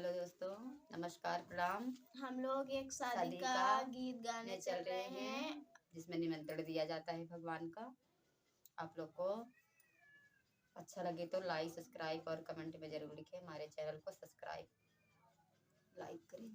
Hello दोस्तों, नमस्कार, प्रणाम। हम लोग एक शादी शादी का का गीत गाने चल रहे हैं। जिसमें निमंत्रण दिया जाता है भगवान का। आप लोग को अच्छा लगे तो लाइक, सब्सक्राइब और कमेंट में जरूर लिखें। हमारे चैनल को सब्सक्राइब, लाइक करें।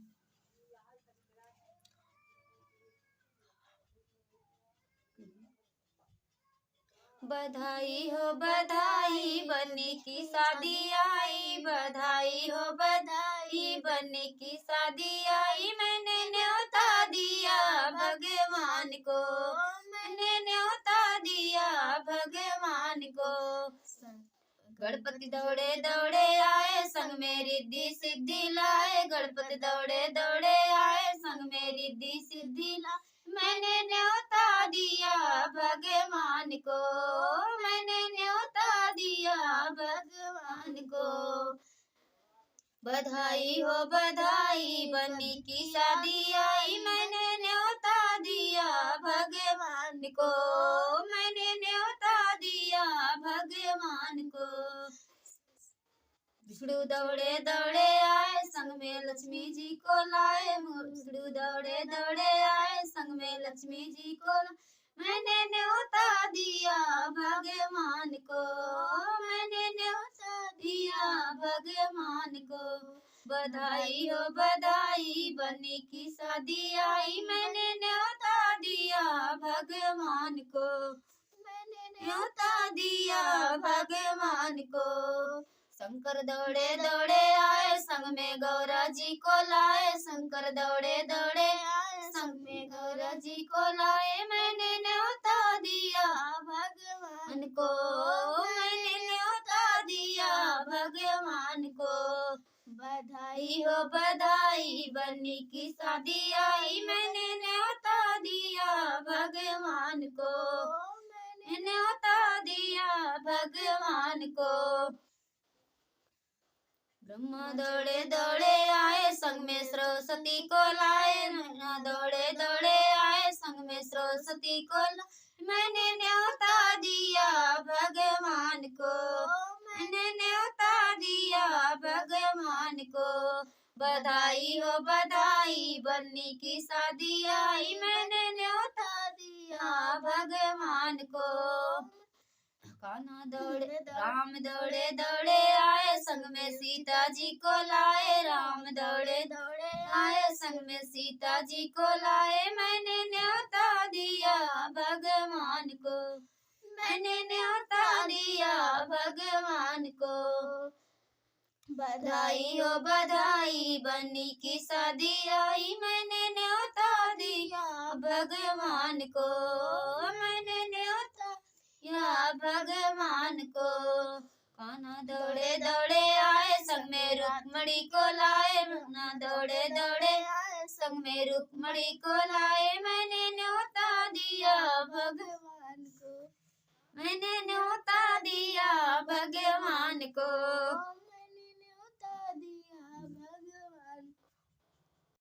बधाई हो बधाई, बन्नी की शादी आई। बधाई हो बधाई, बन्नी की शादी आई। मैंने न्योता दिया भगवान को, मैंने न्योता दिया भगवान को। गणपति दौड़े दौड़े आए, संग में रिद्धि सिद्धि लाए। गणपति दौड़े दौड़े आए, संग में रिद्धि सिद्धि लाए। मैंने न्योता दिया भगवान को, मैंने न्योता दिया भगवान को। बधाई हो बधाई, बन्नी की शादी आई। मैंने न्योता दिया भगवान को, मैंने न्योता दिया भगवान को। विष्णु दौड़े दौड़े आए, संग में लक्ष्मी जी को लाए। विष्णु दौड़े दौड़े आए, संग में लक्ष्मी जी को लाए। मैंने न्योता दिया भगवान को, मैंने न्योता दिया भगवान को। बधाई हो बधाई, बन्नी की शादी आई। मैंने न्योता दिया भगवान को, मैंने न्योता दिया भगवान को। शंकर दौड़े दौड़े आए, संग में गौरा जी को लाए। शंकर दौड़े दौड़े आए, संग में गौरा जी को लाए। मैंने न्योता दिया भगवान को, मैंने न्योता दिया भगवान को। बधाई हो बधाई, बन्नी की शादी आई। मैंने न्योता दिया भगवान को, मैंने न्योता दिया भगवान को। ब्रह्मा दौड़े दौड़े आए, संग में सरस्वती को लाए। ब्रह्मा दौड़े दौड़े आए, संग में सरस्वती को लाए। मैंने न्योता दिया भगवान को, मैंने न्योता दिया भगवान को। बधाई हो बधाई, बन्नी की शादी आई। मैंने न्योता दिया भगवान को। कान्हा दौड़े राम दौड़े दौड़े आए, संग में सीता जी को लाए। राम दौड़े दौड़े आए, संग में सीता जी को लाए। मैंने न्योता दिया भगवान को, मैंने न्योता दिया भगवान को। बधाई हो बधाई, बन्नी की शादी आई। मैंने न्योता दिया भगवान को, मैंने न्योता या भगवान को। कान्हा दौड़े दौड़े आए, संग में रुक्मणी को लाए। कान्हा दौड़े दौड़े आए, संग में रुक्मणी को लाए। मैंने न्योता दिया भगवान को, मैंने न्योता दिया भगवान को।